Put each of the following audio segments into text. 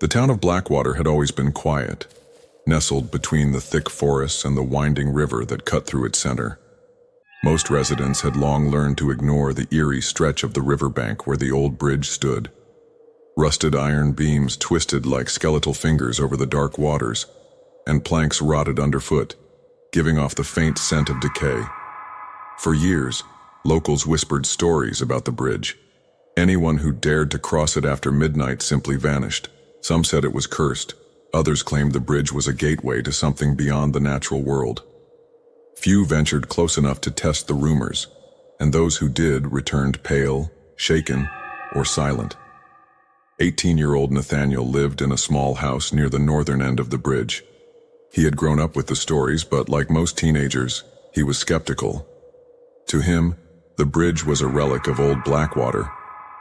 The town of Blackwater had always been quiet, nestled between the thick forests and the winding river that cut through its center. Most residents had long learned to ignore the eerie stretch of the riverbank where the old bridge stood. Rusted iron beams twisted like skeletal fingers over the dark waters, and planks rotted underfoot, giving off the faint scent of decay. For years, locals whispered stories about the bridge. Anyone who dared to cross it after midnight simply vanished. Some said it was cursed. Others claimed the bridge was a gateway to something beyond the natural world. Few ventured close enough to test the rumors, and those who did returned pale, shaken, or silent. 18-year-old Nathaniel lived in a small house near the northern end of the bridge. He had grown up with the stories, but like most teenagers, he was skeptical. To him, the bridge was a relic of old Blackwater,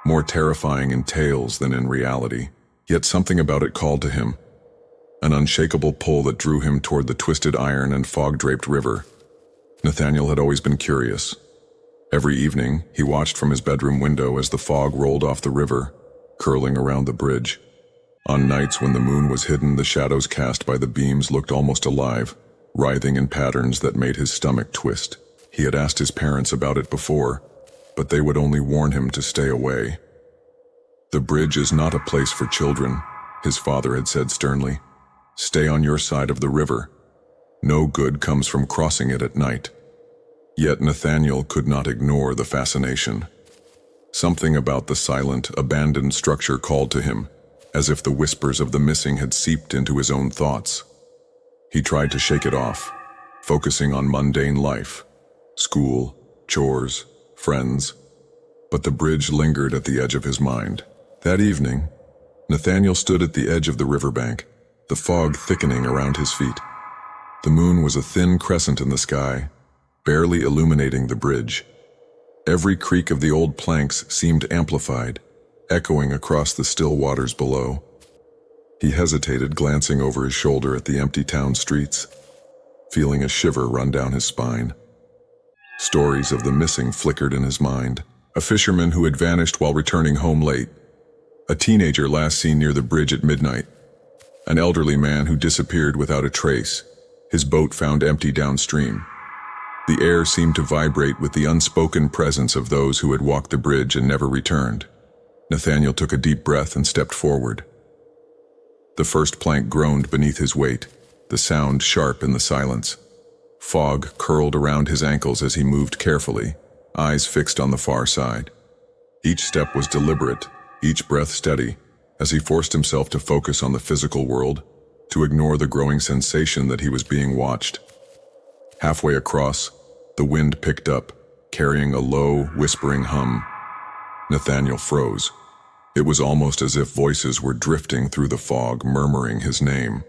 more terrifying in tales than in reality. Yet something about it called to him, an unshakable pull that drew him toward the twisted iron and fog-draped river. Nathaniel had always been curious. Every evening, he watched from his bedroom window as the fog rolled off the river, curling around the bridge. On nights when the moon was hidden, the shadows cast by the beams looked almost alive, writhing in patterns that made his stomach twist. He had asked his parents about it before, but they would only warn him to stay away. "The bridge is not a place for children," his father had said sternly. "Stay on your side of the river. No good comes from crossing it at night." Yet Nathaniel could not ignore the fascination. Something about the silent, abandoned structure called to him, as if the whispers of the missing had seeped into his own thoughts. He tried to shake it off, focusing on mundane life, school, chores, friends, but the bridge lingered at the edge of his mind. That evening, Nathaniel stood at the edge of the riverbank, the fog thickening around his feet. The moon was a thin crescent in the sky, barely illuminating the bridge. Every creak of the old planks seemed amplified, echoing across the still waters below. He hesitated, glancing over his shoulder at the empty town streets, feeling a shiver run down his spine. Stories of the missing flickered in his mind. A fisherman who had vanished while returning home late. A teenager last seen near the bridge at midnight. An elderly man who disappeared without a trace, his boat found empty downstream. The air seemed to vibrate with the unspoken presence of those who had walked the bridge and never returned. Nathaniel took a deep breath and stepped forward. The first plank groaned beneath his weight, the sound sharp in the silence. Fog curled around his ankles as he moved carefully, eyes fixed on the far side. Each step was deliberate, each breath steady, as he forced himself to focus on the physical world, to ignore the growing sensation that he was being watched. Halfway across, the wind picked up, carrying a low, whispering hum. Nathaniel froze. It was almost as if voices were drifting through the fog, murmuring his name.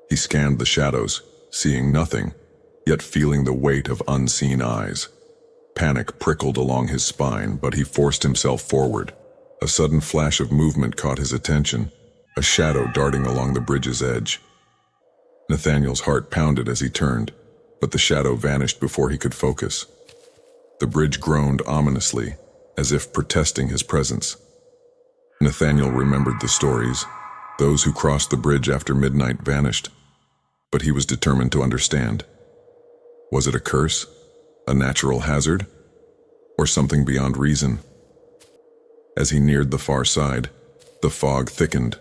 He scanned the shadows, seeing nothing, yet feeling the weight of unseen eyes. Panic prickled along his spine, but he forced himself forward. A sudden flash of movement caught his attention, a shadow darting along the bridge's edge. Nathaniel's heart pounded as he turned, but the shadow vanished before he could focus. The bridge groaned ominously, as if protesting his presence. Nathaniel remembered the stories. Those who crossed the bridge after midnight vanished, but he was determined to understand. Was it a curse, a natural hazard, or something beyond reason? As he neared the far side, the fog thickened,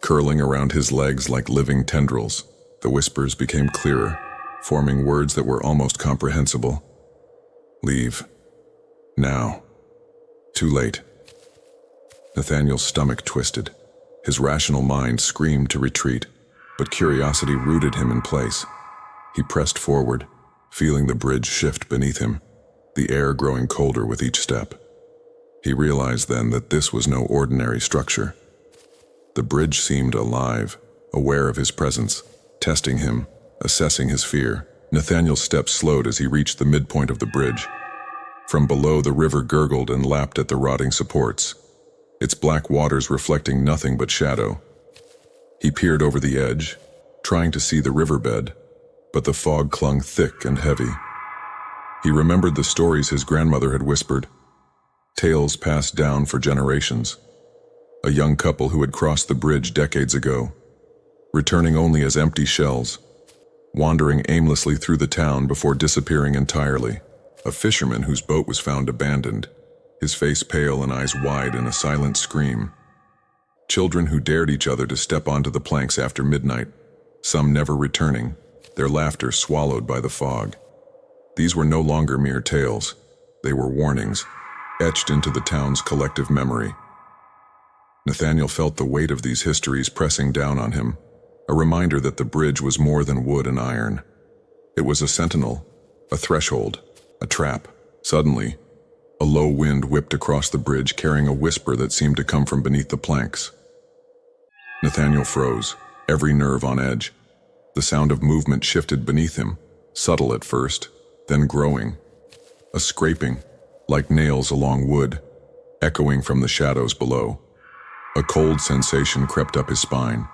curling around his legs like living tendrils. The whispers became clearer, forming words that were almost comprehensible. Leave. Now. Too late. Nathaniel's stomach twisted. His rational mind screamed to retreat, but curiosity rooted him in place. He pressed forward, feeling the bridge shift beneath him, the air growing colder with each step. He realized then that this was no ordinary structure. The bridge seemed alive, aware of his presence, testing him, assessing his fear. Nathaniel's steps slowed as he reached the midpoint of the bridge. From below, the river gurgled and lapped at the rotting supports, its black waters reflecting nothing but shadow. He peered over the edge, trying to see the riverbed, but the fog clung thick and heavy. He remembered the stories his grandmother had whispered, tales passed down for generations. a young couple who had crossed the bridge decades ago, returning only as empty shells, wandering aimlessly through the town before disappearing entirely. A fisherman whose boat was found abandoned, his face pale and eyes wide in a silent scream. Children who dared each other to step onto the planks after midnight, some never returning, their laughter swallowed by the fog. These were no longer mere tales. They were warnings, etched into the town's collective memory. Nathaniel felt the weight of these histories pressing down on him, a reminder that the bridge was more than wood and iron. It was a sentinel, a threshold, a trap. Suddenly, a low wind whipped across the bridge, carrying a whisper that seemed to come from beneath the planks. Nathaniel froze, every nerve on edge. The sound of movement shifted beneath him, subtle at first, then growing. A scraping, like nails along wood, echoing from the shadows below. A cold sensation crept up his spine.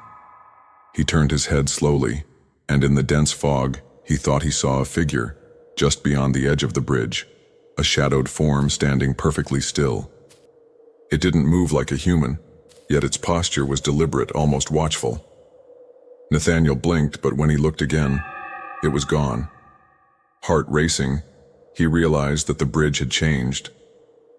He turned his head slowly, and in the dense fog, he thought he saw a figure, just beyond the edge of the bridge, a shadowed form standing perfectly still. It didn't move like a human, yet its posture was deliberate, almost watchful. Nathaniel blinked, but when he looked again, it was gone. Heart racing, he realized that the bridge had changed.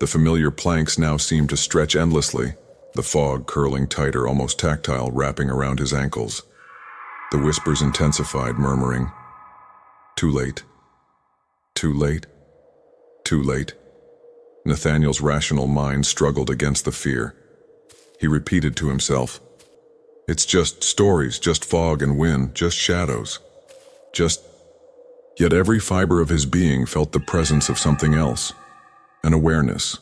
The familiar planks now seemed to stretch endlessly, the fog curling tighter, almost tactile, wrapping around his ankles. The whispers intensified, murmuring, "Too late. Too late. Too late." Nathaniel's rational mind struggled against the fear. He repeated to himself, "It's just stories, just fog and wind, just shadows. Just..." Yet every fiber of his being felt the presence of something else, an awareness,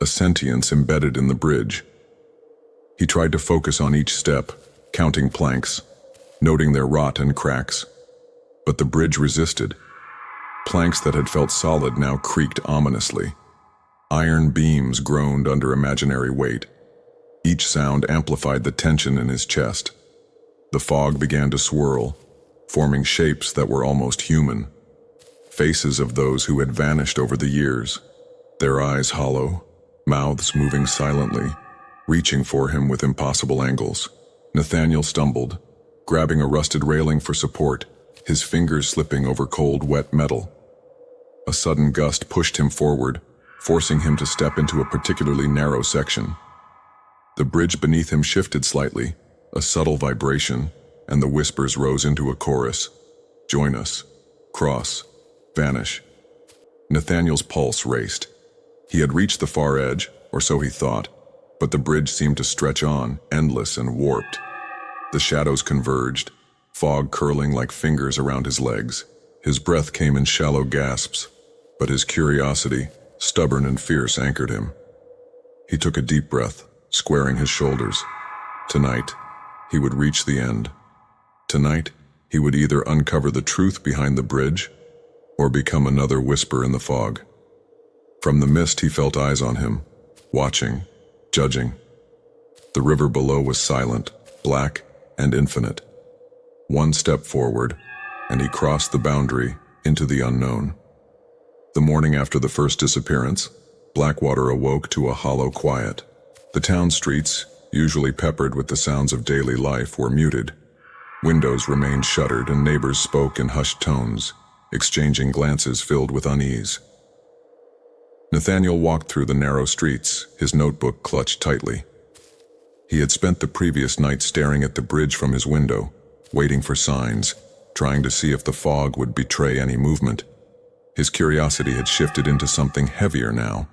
a sentience embedded in the bridge. He tried to focus on each step, counting planks, noting their rot and cracks. But the bridge resisted. Planks that had felt solid now creaked ominously. Iron beams groaned under imaginary weight. Each sound amplified the tension in his chest. The fog began to swirl, forming shapes that were almost human. Faces of those who had vanished over the years, their eyes hollow, mouths moving silently, reaching for him with impossible angles. Nathaniel stumbled, grabbing a rusted railing for support, his fingers slipping over cold, wet metal. A sudden gust pushed him forward, forcing him to step into a particularly narrow section. The bridge beneath him shifted slightly, a subtle vibration, and the whispers rose into a chorus. "Join us. Cross. Vanish." Nathaniel's pulse raced. He had reached the far edge, or so he thought, but the bridge seemed to stretch on, endless and warped. The shadows converged, fog curling like fingers around his legs. His breath came in shallow gasps, but his curiosity, stubborn and fierce, anchored him. He took a deep breath, squaring his shoulders. Tonight, he would reach the end. Tonight, he would either uncover the truth behind the bridge or become another whisper in the fog. From the mist, he felt eyes on him, watching, judging. The river below was silent, black, and infinite. One step forward, and he crossed the boundary into the unknown. The morning after the first disappearance, Blackwater awoke to a hollow quiet. The town streets, usually peppered with the sounds of daily life, were muted. Windows remained shuttered and neighbors spoke in hushed tones, exchanging glances filled with unease. Nathaniel walked through the narrow streets, his notebook clutched tightly. He had spent the previous night staring at the bridge from his window, waiting for signs, trying to see if the fog would betray any movement. His curiosity had shifted into something heavier now,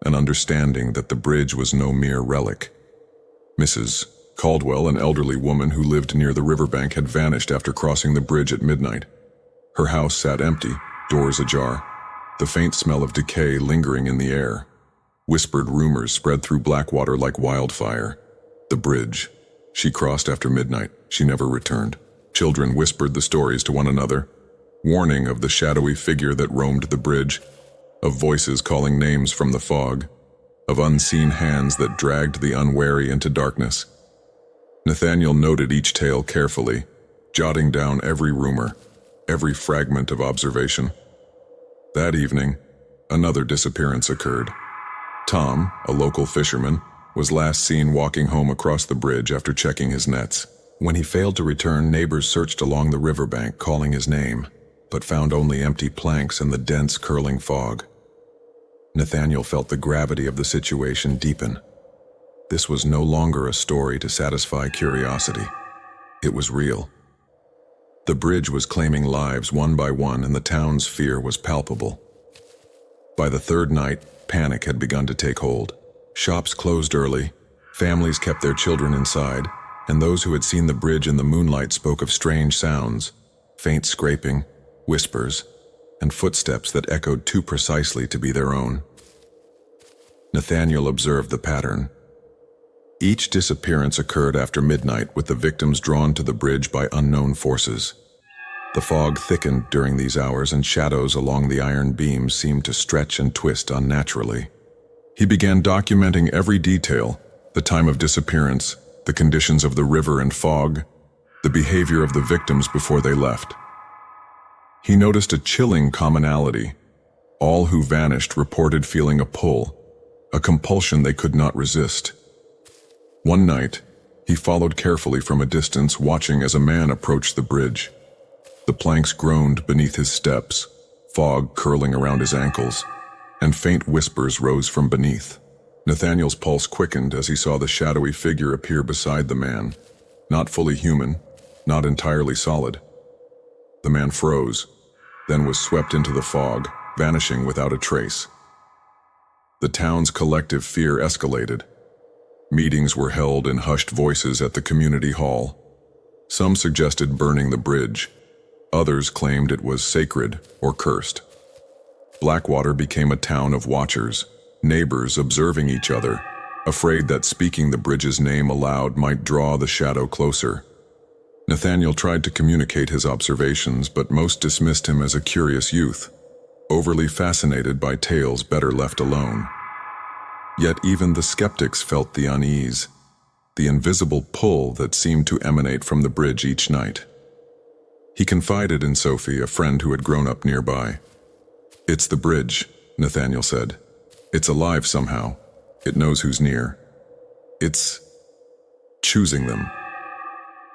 an understanding that the bridge was no mere relic. Mrs. Caldwell, an elderly woman who lived near the riverbank, had vanished after crossing the bridge at midnight. Her house sat empty, doors ajar, the faint smell of decay lingering in the air. Whispered rumors spread through Blackwater like wildfire. The bridge. She crossed after midnight. She never returned. Children whispered the stories to one another, warning of the shadowy figure that roamed the bridge, of voices calling names from the fog, of unseen hands that dragged the unwary into darkness. Nathaniel noted each tale carefully, jotting down every rumor, every fragment of observation. That evening, another disappearance occurred. Tom, a local fisherman, was last seen walking home across the bridge after checking his nets. When he failed to return, neighbors searched along the riverbank calling his name, but found only empty planks and the dense, curling fog. Nathaniel felt the gravity of the situation deepen. This was no longer a story to satisfy curiosity. It was real. The bridge was claiming lives one by one, and the town's fear was palpable. By the third night, panic had begun to take hold. Shops closed early, families kept their children inside, and those who had seen the bridge in the moonlight spoke of strange sounds, faint scraping, whispers, and footsteps that echoed too precisely to be their own. Nathaniel observed the pattern. Each disappearance occurred after midnight, with the victims drawn to the bridge by unknown forces. The fog thickened during these hours, and shadows along the iron beams seemed to stretch and twist unnaturally. He began documenting every detail: the time of disappearance, the conditions of the river and fog, the behavior of the victims before they left. He noticed a chilling commonality. All who vanished reported feeling a pull, a compulsion they could not resist. One night, he followed carefully from a distance, watching as a man approached the bridge. The planks groaned beneath his steps, fog curling around his ankles, and faint whispers rose from beneath. Nathaniel's pulse quickened as he saw the shadowy figure appear beside the man, not fully human, not entirely solid. The man froze, then was swept into the fog, vanishing without a trace. The town's collective fear escalated. Meetings were held in hushed voices at the community hall. Some suggested burning the bridge. Others claimed it was sacred or cursed. Blackwater became a town of watchers, neighbors observing each other, afraid that speaking the bridge's name aloud might draw the shadow closer. Nathaniel tried to communicate his observations, but most dismissed him as a curious youth, overly fascinated by tales better left alone. Yet even the skeptics felt the unease, the invisible pull that seemed to emanate from the bridge each night. He confided in Sophie, a friend who had grown up nearby. "It's the bridge," Nathaniel said. "It's alive somehow. It knows who's near. It's choosing them."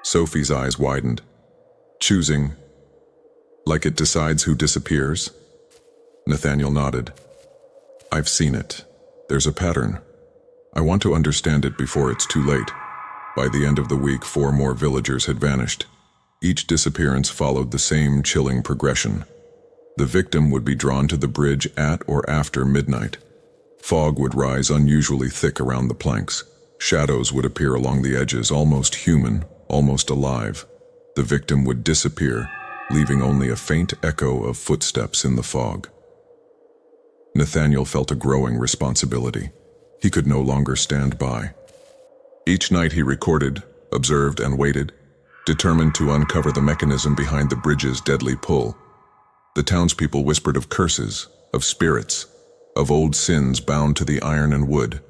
Sophie's eyes widened. "Choosing? Like it decides who disappears?" Nathaniel nodded. "I've seen it. There's a pattern. I want to understand it before it's too late." By the end of the week, 4 more villagers had vanished. Each disappearance followed the same chilling progression. The victim would be drawn to the bridge at or after midnight. Fog would rise unusually thick around the planks. Shadows would appear along the edges, almost human, almost alive. The victim would disappear, leaving only a faint echo of footsteps in the fog. Nathaniel felt a growing responsibility. He could no longer stand by. Each night he recorded, observed, and waited, determined to uncover the mechanism behind the bridge's deadly pull. The townspeople whispered of curses, of spirits, of old sins bound to the iron and wood.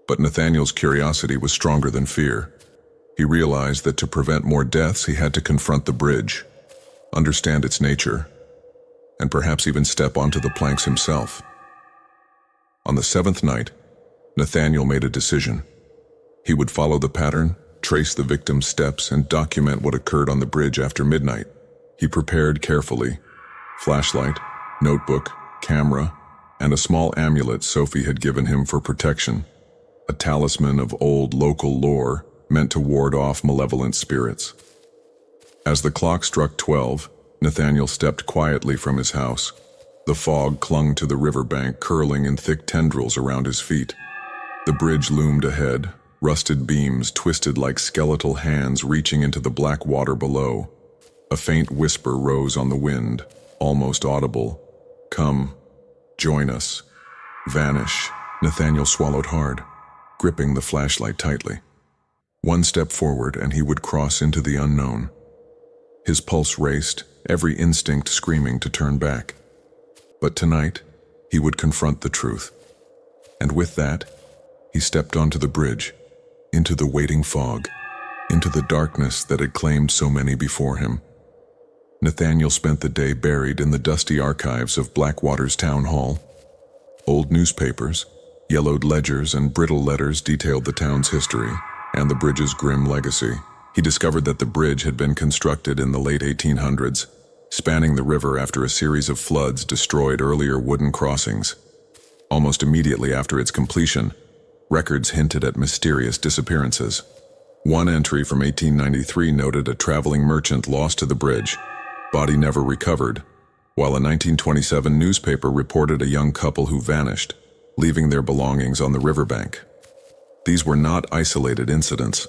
But Nathaniel's curiosity was stronger than fear. He realized that to prevent more deaths, he had to confront the bridge, understand its nature, and perhaps even step onto the planks himself. On the 7th night, Nathaniel made a decision. He would follow the pattern, trace the victim's steps, and document what occurred on the bridge after midnight. He prepared carefully: flashlight, notebook, camera, and a small amulet Sophie had given him for protection, a talisman of old local lore meant to ward off malevolent spirits. As the clock struck 12, Nathaniel stepped quietly from his house. The fog clung to the riverbank, curling in thick tendrils around his feet. The bridge loomed ahead, rusted beams twisted like skeletal hands reaching into the black water below. A faint whisper rose on the wind, almost audible. "Come, join us, vanish." Nathaniel swallowed hard, gripping the flashlight tightly. One step forward and he would cross into the unknown. His pulse raced, every instinct screaming to turn back. But tonight, he would confront the truth. And with that, he stepped onto the bridge, into the waiting fog, into the darkness that had claimed so many before him. Nathaniel spent the day buried in the dusty archives of Blackwater's town hall. Old newspapers, Yellowed ledgers and brittle letters detailed the town's history and the bridge's grim legacy. He discovered that the bridge had been constructed in the late 1800s, spanning the river after a series of floods destroyed earlier wooden crossings. Almost immediately after its completion, records hinted at mysterious disappearances. One entry from 1893 noted a traveling merchant lost to the bridge, body never recovered, while a 1927 newspaper reported a young couple who vanished, leaving their belongings on the riverbank. These were not isolated incidents.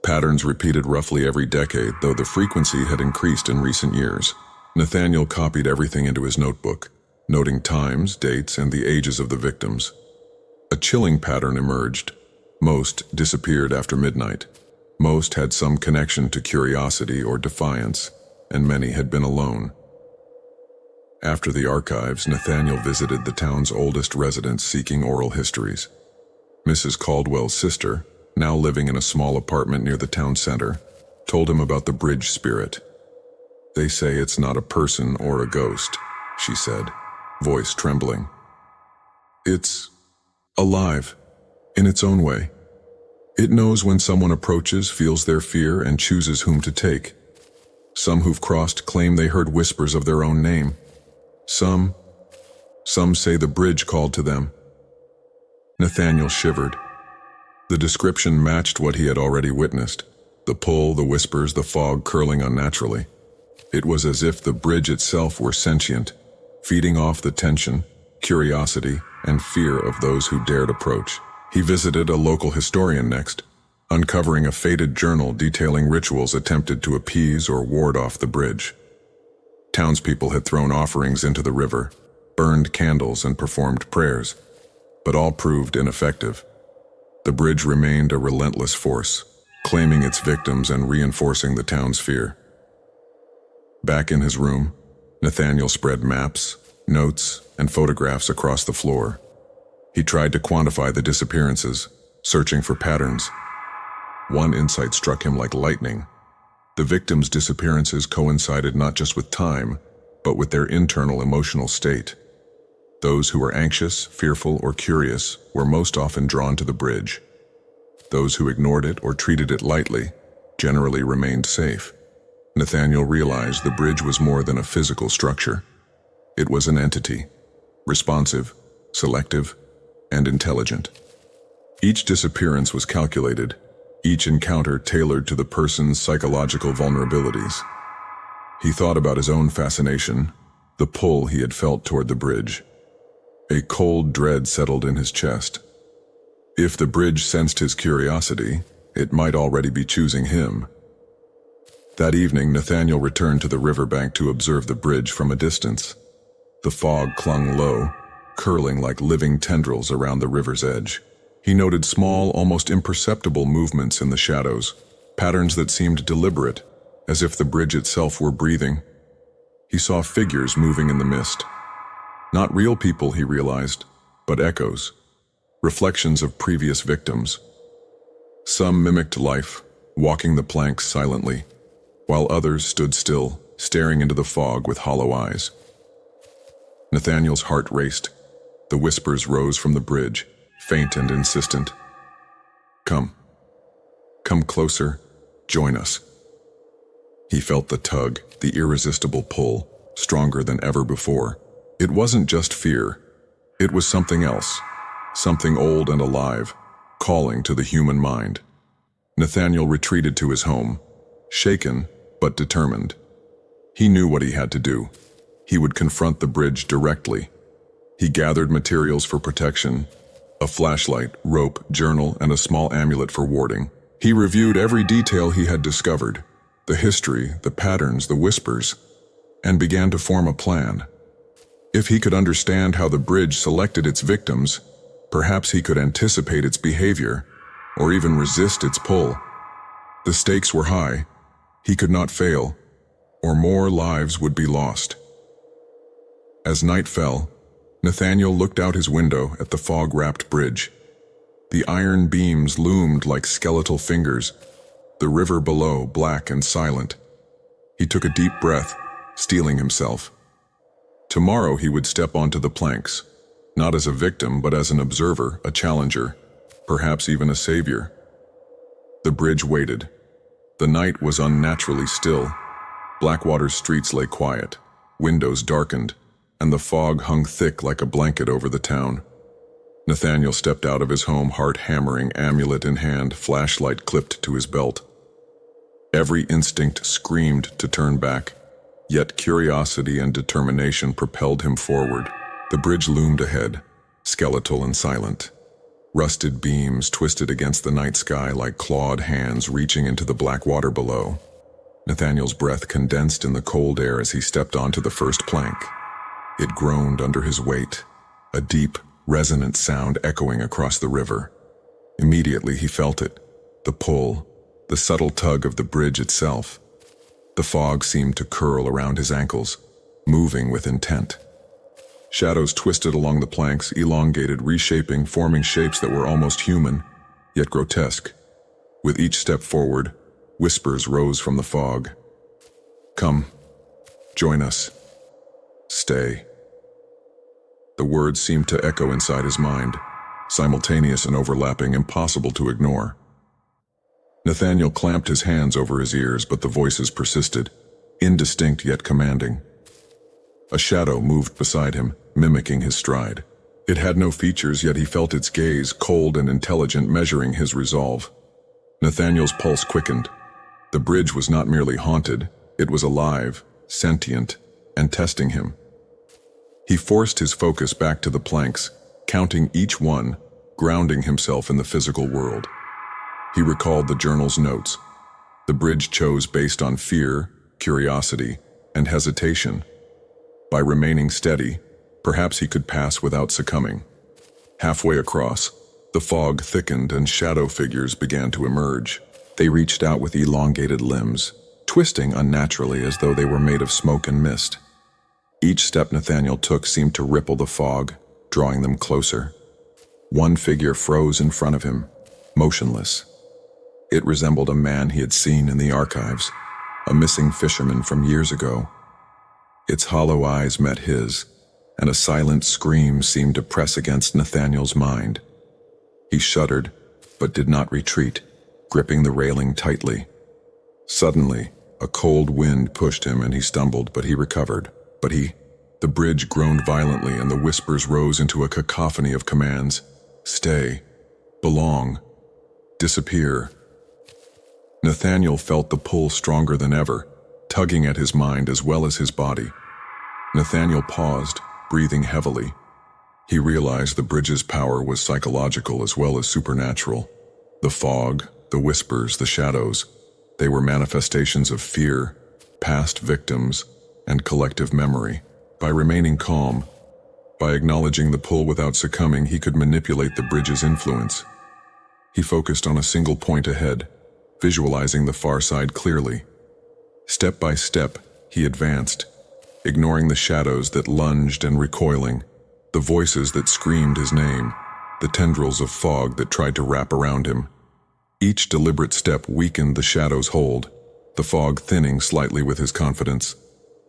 Patterns repeated roughly every decade, though the frequency had increased in recent years. Nathaniel copied everything into his notebook, noting times, dates, and the ages of the victims. A chilling pattern emerged. Most disappeared after midnight. Most had some connection to curiosity or defiance, and many had been alone. After the archives, Nathaniel visited the town's oldest residents seeking oral histories. Mrs. Caldwell's sister, now living in a small apartment near the town center, told him about the bridge spirit. "They say it's not a person or a ghost," she said, voice trembling. "It's alive, in its own way. It knows when someone approaches, feels their fear, and chooses whom to take. Some who've crossed claim they heard whispers of their own name. Some say the bridge called to them." Nathaniel shivered. The description matched what he had already witnessed. The pull, the whispers, the fog curling unnaturally. It was as if the bridge itself were sentient, feeding off the tension, curiosity, and fear of those who dared approach. He visited a local historian next, uncovering a faded journal detailing rituals attempted to appease or ward off the bridge. Townspeople had thrown offerings into the river, burned candles, and performed prayers, but all proved ineffective. The bridge remained a relentless force, claiming its victims and reinforcing the town's fear. Back in his room, Nathaniel spread maps, notes, and photographs across the floor. He tried to quantify the disappearances, searching for patterns. One insight struck him like lightning. The victims' disappearances coincided not just with time, but with their internal emotional state. Those who were anxious, fearful, or curious were most often drawn to the bridge. Those who ignored it or treated it lightly generally remained safe. Nathaniel realized the bridge was more than a physical structure. It was an entity, responsive, selective, and intelligent. Each disappearance was calculated, each encounter tailored to the person's psychological vulnerabilities. He thought about his own fascination, the pull he had felt toward the bridge. A cold dread settled in his chest. If the bridge sensed his curiosity, it might already be choosing him. That evening, Nathaniel returned to the riverbank to observe the bridge from a distance. The fog clung low, curling like living tendrils around the river's edge. He noted small, almost imperceptible movements in the shadows, patterns that seemed deliberate, as if the bridge itself were breathing. He saw figures moving in the mist. Not real people, he realized, but echoes, reflections of previous victims. Some mimicked life, walking the planks silently, while others stood still, staring into the fog with hollow eyes. Nathaniel's heart raced. The whispers rose from the bridge, faint and insistent. Come closer, join us." He felt the tug, the irresistible pull, stronger than ever before. It wasn't just fear. It was something else, something old and alive, calling to the human mind. Nathaniel retreated to his home, shaken but determined. He knew what he had to do. He would confront the bridge directly. He gathered materials for protection, a flashlight, rope, journal, and a small amulet for warding. He reviewed every detail he had discovered, the history, the patterns, the whispers, and began to form a plan. If he could understand how the bridge selected its victims, perhaps he could anticipate its behavior, or even resist its pull. The stakes were high. He could not fail, or more lives would be lost. As night fell, Nathaniel looked out his window at the fog-wrapped bridge. The iron beams loomed like skeletal fingers, the river below black and silent. He took a deep breath, steeling himself. Tomorrow he would step onto the planks, not as a victim but as an observer, a challenger, perhaps even a savior. The bridge waited. The night was unnaturally still. Blackwater's streets lay quiet, windows darkened, and the fog hung thick like a blanket over the town. Nathaniel stepped out of his home, heart hammering, amulet in hand, flashlight clipped to his belt. Every instinct screamed to turn back, yet curiosity and determination propelled him forward. The bridge loomed ahead, skeletal and silent. Rusted beams twisted against the night sky like clawed hands reaching into the black water below. Nathaniel's breath condensed in the cold air as he stepped onto the first plank. It groaned under his weight, a deep, resonant sound echoing across the river. Immediately he felt it, the pull, the subtle tug of the bridge itself. The fog seemed to curl around his ankles, moving with intent. Shadows twisted along the planks, elongated, reshaping, forming shapes that were almost human, yet grotesque. With each step forward, whispers rose from the fog. "Come, join us. Stay." The words seemed to echo inside his mind, simultaneous and overlapping, impossible to ignore. Nathaniel clamped his hands over his ears, but the voices persisted, indistinct yet commanding. A shadow moved beside him, mimicking his stride. It had no features, yet he felt its gaze, cold and intelligent, measuring his resolve. Nathaniel's pulse quickened. The bridge was not merely haunted, it was alive, sentient, and testing him. He forced his focus back to the planks, counting each one, grounding himself in the physical world. He recalled the journal's notes. The bridge chose based on fear, curiosity, and hesitation. By remaining steady, perhaps he could pass without succumbing. Halfway across, the fog thickened and shadow figures began to emerge. They reached out with elongated limbs, twisting unnaturally as though they were made of smoke and mist. Each step Nathaniel took seemed to ripple the fog, drawing them closer. One figure froze in front of him, motionless. It resembled a man he had seen in the archives, a missing fisherman from years ago. Its hollow eyes met his, and a silent scream seemed to press against Nathaniel's mind. He shuddered, but did not retreat, gripping the railing tightly. Suddenly, a cold wind pushed him and he stumbled, but he recovered. The bridge groaned violently and the whispers rose into a cacophony of commands. Stay, belong, disappear. Nathaniel felt the pull stronger than ever, tugging at his mind as well as his body. Nathaniel paused, breathing heavily. He realized the bridge's power was psychological as well as supernatural. The fog, the whispers, the shadows, they were manifestations of fear, past victims, and collective memory. By remaining calm, by acknowledging the pull without succumbing, he could manipulate the bridge's influence. He focused on a single point ahead, visualizing the far side clearly. Step by step, he advanced, ignoring the shadows that lunged and recoiling, the voices that screamed his name, the tendrils of fog that tried to wrap around him. Each deliberate step weakened the shadow's hold, the fog thinning slightly with his confidence.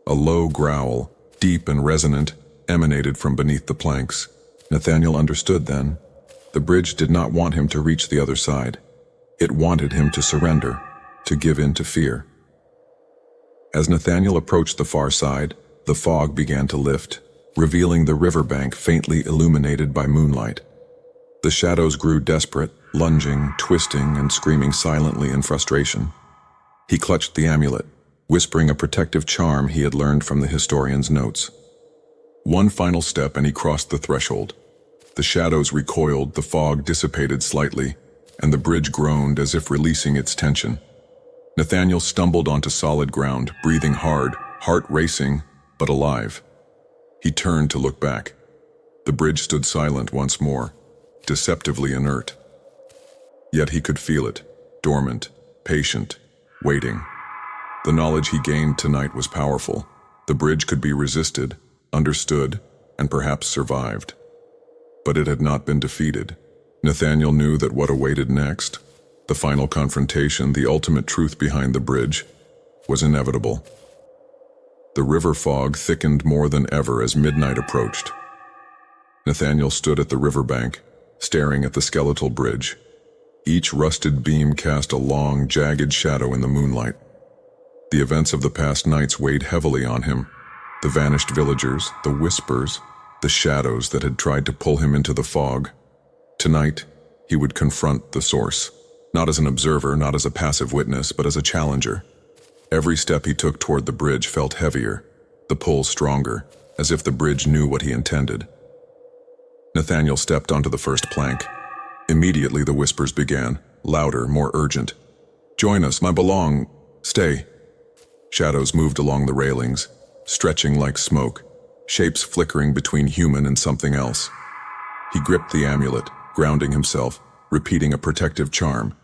A low growl, deep and resonant, emanated from beneath the planks. Nathaniel understood then. The bridge did not want him to reach the other side. It wanted him to surrender, to give in to fear. As Nathaniel approached the far side, the fog began to lift, revealing the riverbank faintly illuminated by moonlight. The shadows grew desperate, lunging, twisting, and screaming silently in frustration. He clutched the amulet, whispering a protective charm he had learned from the historian's notes. One final step and he crossed the threshold. The shadows recoiled, the fog dissipated slightly, and the bridge groaned as if releasing its tension. Nathaniel stumbled onto solid ground, breathing hard, heart racing, but alive. He turned to look back. The bridge stood silent once more, deceptively inert. Yet he could feel it, dormant, patient, waiting. The knowledge he gained tonight was powerful. The bridge could be resisted, understood, and perhaps survived. But it had not been defeated. Nathaniel knew that what awaited next, the final confrontation, the ultimate truth behind the bridge, was inevitable. The river fog thickened more than ever as midnight approached. Nathaniel stood at the riverbank, staring at the skeletal bridge. Each rusted beam cast a long, jagged shadow in the moonlight. The events of the past nights weighed heavily on him. The vanished villagers, the whispers, the shadows that had tried to pull him into the fog. Tonight, he would confront the source, not as an observer, not as a passive witness, but as a challenger. Every step he took toward the bridge felt heavier, the pull stronger, as if the bridge knew what he intended. Nathaniel stepped onto the first plank. Immediately the whispers began, louder, more urgent. "Join us, my belong. Stay." Shadows moved along the railings, stretching like smoke, shapes flickering between human and something else. He gripped the amulet, grounding himself, repeating a protective charm.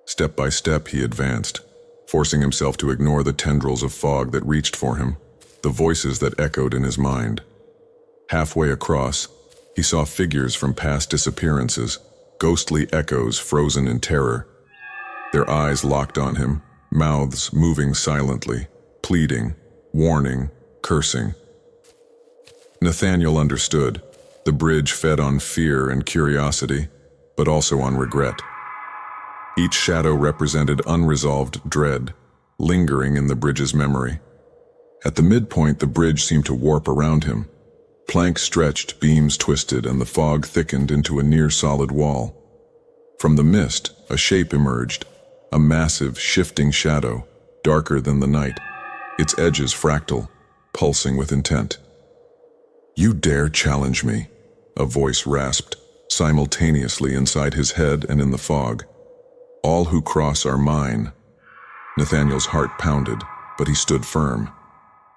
Step by step he advanced, forcing himself to ignore the tendrils of fog that reached for him, the voices that echoed in his mind. Halfway across, he saw figures from past disappearances, ghostly echoes frozen in terror. Their eyes locked on him, mouths moving silently, pleading, warning, cursing. Nathaniel understood. The bridge fed on fear and curiosity, but also on regret. Each shadow represented unresolved dread, lingering in the bridge's memory. At the midpoint, the bridge seemed to warp around him. Planks stretched, beams twisted, and the fog thickened into a near-solid wall. From the mist, a shape emerged, a massive, shifting shadow, darker than the night, its edges fractal, pulsing with intent. "You dare challenge me?" a voice rasped, simultaneously inside his head and in the fog. "All who cross are mine." Nathaniel's heart pounded, but he stood firm.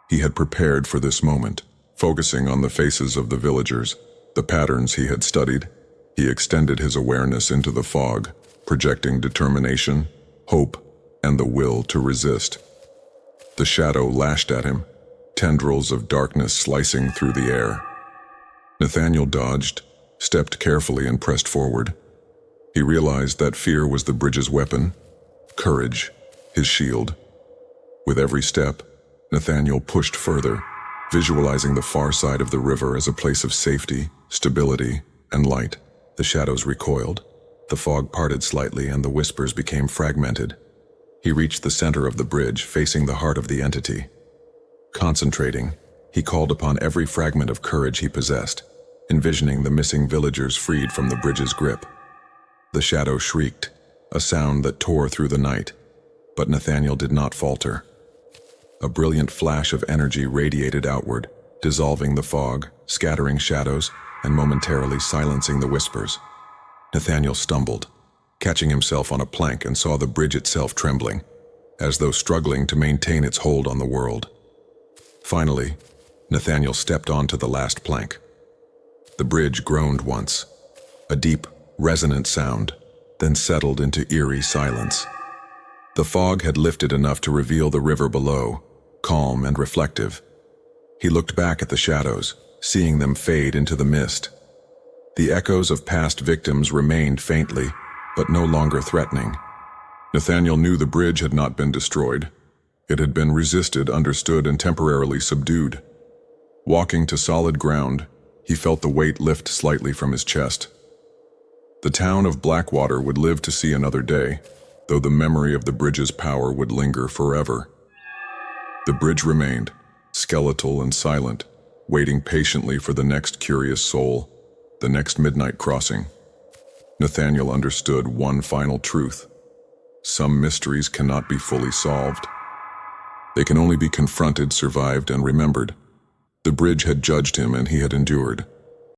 He had prepared for this moment, focusing on the faces of the villagers, the patterns he had studied. He extended his awareness into the fog, projecting determination, hope, and the will to resist. The shadow lashed at him, tendrils of darkness slicing through the air. Nathaniel dodged, stepped carefully, and pressed forward. He realized that fear was the bridge's weapon, courage, his shield. With every step, Nathaniel pushed further, visualizing the far side of the river as a place of safety, stability, and light. The shadows recoiled. The fog parted slightly and the whispers became fragmented. He reached the center of the bridge, facing the heart of the entity. Concentrating, he called upon every fragment of courage he possessed, envisioning the missing villagers freed from the bridge's grip. The shadow shrieked, a sound that tore through the night, but Nathaniel did not falter. A brilliant flash of energy radiated outward, dissolving the fog, scattering shadows, and momentarily silencing the whispers. Nathaniel stumbled, catching himself on a plank, and saw the bridge itself trembling, as though struggling to maintain its hold on the world. Finally, Nathaniel stepped onto the last plank. The bridge groaned once, a deep, resonant sound, then settled into eerie silence. The fog had lifted enough to reveal the river below, calm and reflective. He looked back at the shadows, seeing them fade into the mist. The echoes of past victims remained faintly, but no longer threatening. Nathaniel knew the bridge had not been destroyed. It had been resisted, understood, and temporarily subdued. Walking to solid ground, he felt the weight lift slightly from his chest. The town of Blackwater would live to see another day, though the memory of the bridge's power would linger forever. The bridge remained, skeletal and silent, waiting patiently for the next curious soul, the next midnight crossing. Nathaniel understood one final truth. Some mysteries cannot be fully solved. They can only be confronted, survived, and remembered. The bridge had judged him, and he had endured.